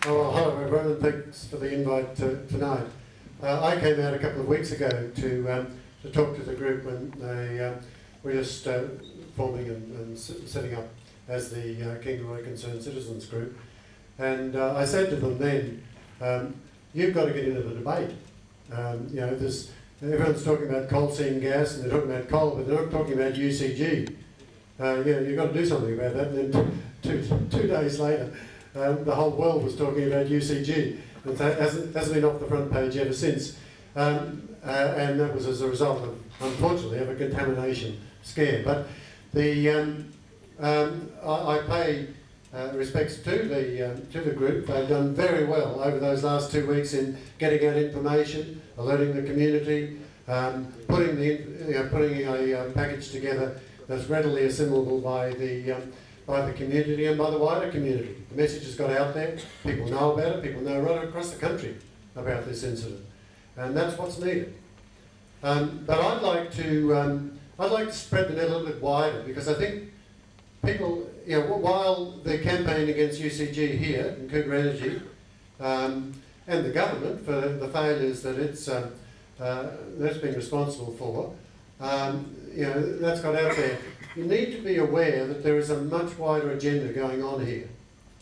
Oh, hello everyone, and thanks for the invite tonight. I came out a couple of weeks ago to talk to the group when they were just forming and setting up as the Kingaroy Concerned Citizens Group. And I said to them then, you've got to get into the debate. You know, everyone's talking about coal seam gas and they're talking about coal, but they're not talking about UCG. You've got to do something about that. And then two days later, the whole world was talking about UCG. It hasn't been off the front page ever since. And that was as a result of, unfortunately, of a contamination scare. But I pay respects to the group. They've done very well over those last 2 weeks in getting out information, alerting the community, putting a package together that's readily assimilable by the community and by the wider community. The message has got out there, people know about it, people know right across the country about this incident. And that's what's needed. But I'd like to spread the net a little bit wider, because I think people, while the campaign against UCG here in Cougar Energy and the government for the failures that that's been responsible for, that's got out there. You need to be aware that there is a much wider agenda going on here.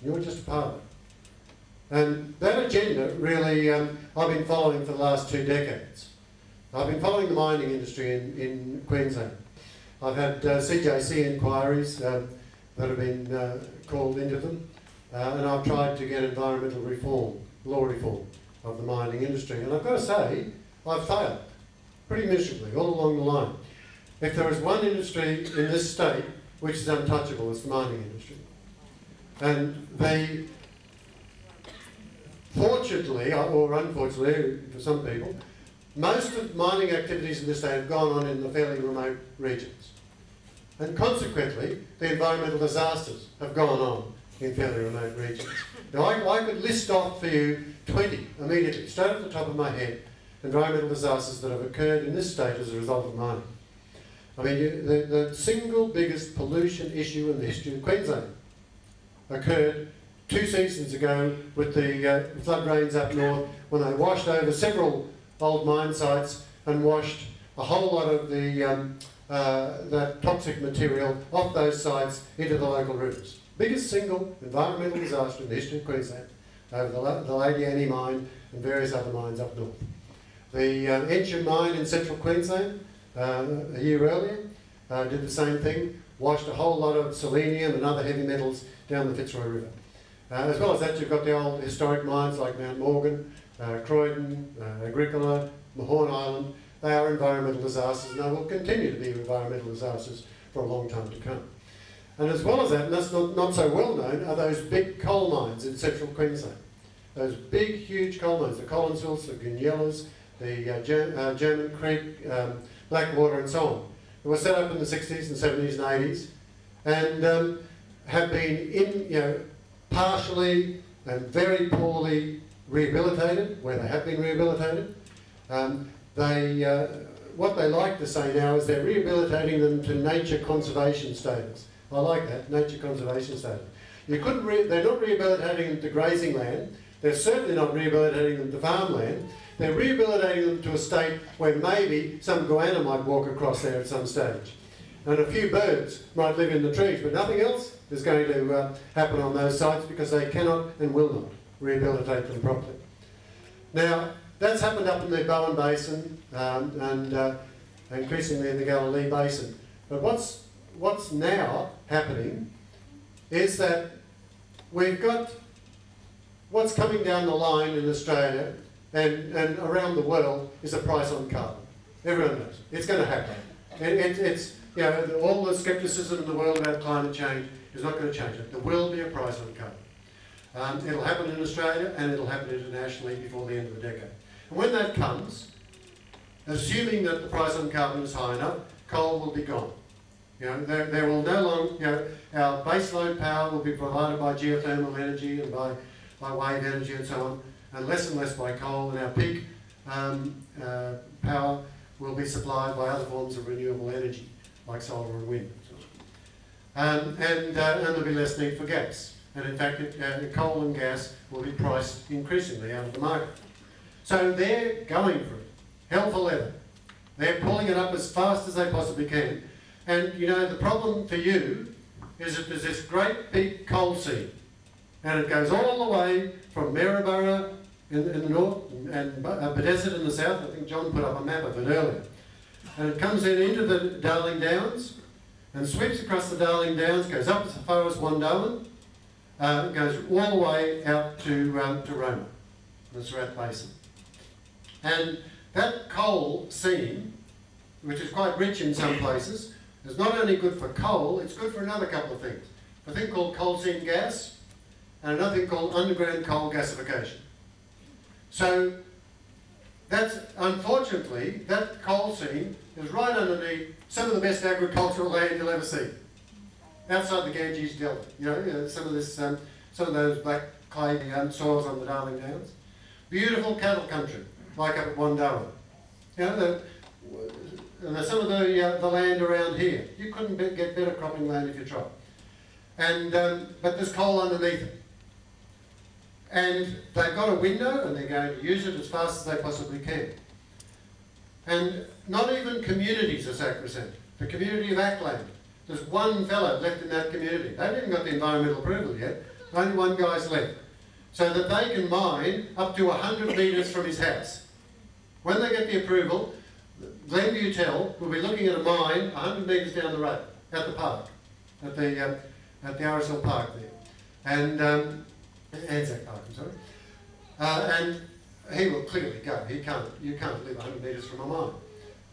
You're just a part of it. And that agenda really, I've been following for the last 2 decades. I've been following the mining industry in Queensland. I've had CJC inquiries that have been called into them, and I've tried to get environmental reform, law reform of the mining industry. And I've got to say, I've failed pretty miserably all along the line. If there is one industry in this state which is untouchable, it's the mining industry. And they, fortunately, or unfortunately for some people, most of mining activities in this state have gone on in the fairly remote regions. And consequently, the environmental disasters have gone on in fairly remote regions. Now, I could list off for you 20 immediately, straight off the top of my head, environmental disasters that have occurred in this state as a result of mining. I mean, the single biggest pollution issue in the history of Queensland occurred 2 seasons ago with the flood rains up north, when they washed over several old mine sites and washed a whole lot of that toxic material off those sites into the local rivers. Biggest single environmental disaster in the history of Queensland over the Lady Annie mine and various other mines up north. The Ensham mine in central Queensland a year earlier did the same thing, washed a whole lot of selenium and other heavy metals down the Fitzroy River. As well as that, you've got the old historic mines like Mount Morgan, Croydon, Agricola, Mahorn Island. They are environmental disasters, and they will continue to be environmental disasters for a long time to come. And as well as that, and that's not so well known, are those big coal mines in central Queensland. Those big, huge coal mines, the Collinsvilles, the Goonyellas, the German Creek, Blackwater and so on. They were set up in the 60s and 70s and 80s and have been partially and very poorly rehabilitated, where they have been rehabilitated. What they like to say now is they're rehabilitating them to nature conservation status. I like that, nature conservation status. They're not rehabilitating them to grazing land. They're certainly not rehabilitating them to farmland. They're rehabilitating them to a state where maybe some goanna might walk across there at some stage. And a few birds might live in the trees, but nothing else is going to happen on those sites, because they cannot and will not rehabilitate them properly. Now, that's happened up in the Bowen Basin and increasingly in the Galilee Basin. But what's now happening is that we've got what's coming down the line in Australia and around the world is a price on carbon. Everyone knows it. It's going to happen. It's all the scepticism in the world about climate change is not going to change it. There will be a price on carbon. It'll happen in Australia and it'll happen internationally before the end of the decade. And when that comes, assuming that the price on carbon is high enough, coal will be gone. There will no longer, our baseload power will be provided by geothermal energy and by wave energy and so on, and less by coal, and our peak power will be supplied by other forms of renewable energy, like solar and wind. And there'll be less need for gas. And in fact, coal and gas will be priced increasingly out of the market. So they're going for it, hell for leather. They're pulling it up as fast as they possibly can. And you know, the problem for you is that there's this great big coal seam, and it goes all the way from Maryborough in the north and Bedesset in the south. I think John put up a map of it earlier. And it comes in into the Darling Downs and sweeps across the Darling Downs, goes up as far as Wandowan, goes all the way out to Roma, the Surat Basin. And that coal seam, which is quite rich in some places, is not only good for coal, it's good for another couple of things. A thing called coal seam gas, and another thing called underground coal gasification. So that's, unfortunately, that coal seam is right underneath some of the best agricultural land you'll ever see. Outside the Ganges Delta, you know some of those black clay soils on the Darling Downs. Beautiful cattle country, like up at Wandowan. You know, some of the land around here. You couldn't get better cropping land if you tried. And but there's coal underneath it. And they've got a window and they're going to use it as fast as they possibly can. And not even communities are sacrosanct. The community of Ackland, there's one fellow left in that community. They haven't even got the environmental approval yet. Only one guy's left. So that they can mine up to 100 metres from his house. When they get the approval, Glen Butel will be looking at a mine 100 metres down the road, at the park, at the RSL Park there. And Anzac Park, I'm sorry. And he will clearly go. You can't live 100 metres from a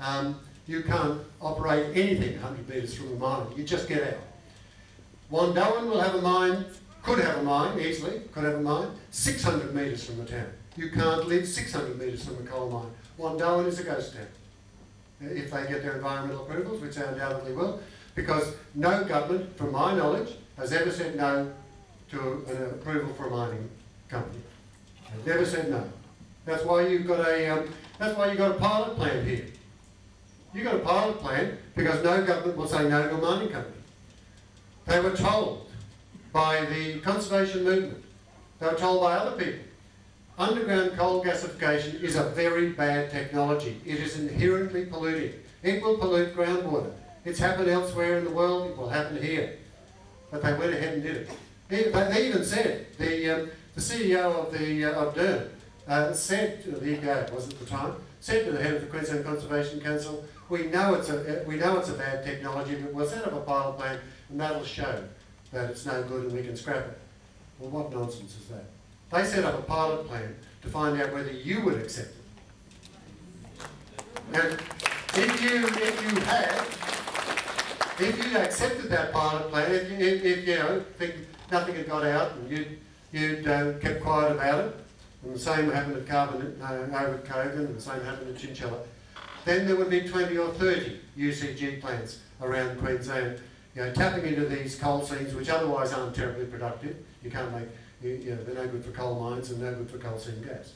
mine. You can't operate anything 100 metres from a mine. You just get out. Wandowan will have a mine, could have a mine, easily, could have a mine, 600 metres from the town. You can't live 600 metres from a coal mine. Wandowan is a ghost town, if they get their environmental approvals, which they undoubtedly will, because no government, from my knowledge, has ever said no to an approval for a mining company. They've never said no. That's why you've got a pilot plant here. You've got a pilot plant because no government will say no to a mining company. They were told by the conservation movement, they were told by other people, underground coal gasification is a very bad technology. It is inherently polluting. It will pollute groundwater. It's happened elsewhere in the world, it will happen here. But they went ahead and did it. They even said, the CEO of Dern said to the EPA, it was at the time, said to the head of the Queensland Conservation Council, we know it's a bad technology, but we'll set up a pilot plant and that'll show that it's no good and we can scrap it. Well, what nonsense is that? They set up a pilot plant to find out whether you would accept it. And if you accepted that pilot plan, if you know, think nothing had got out and you'd kept quiet about it, and the same happened at over at Cougar, and the same happened at Chinchilla, then there would be 20 or 30 UCG plants around Queensland, you know, tapping into these coal seams which otherwise aren't terribly productive. You can't make, you know, they're no good for coal mines and no good for coal seam gas.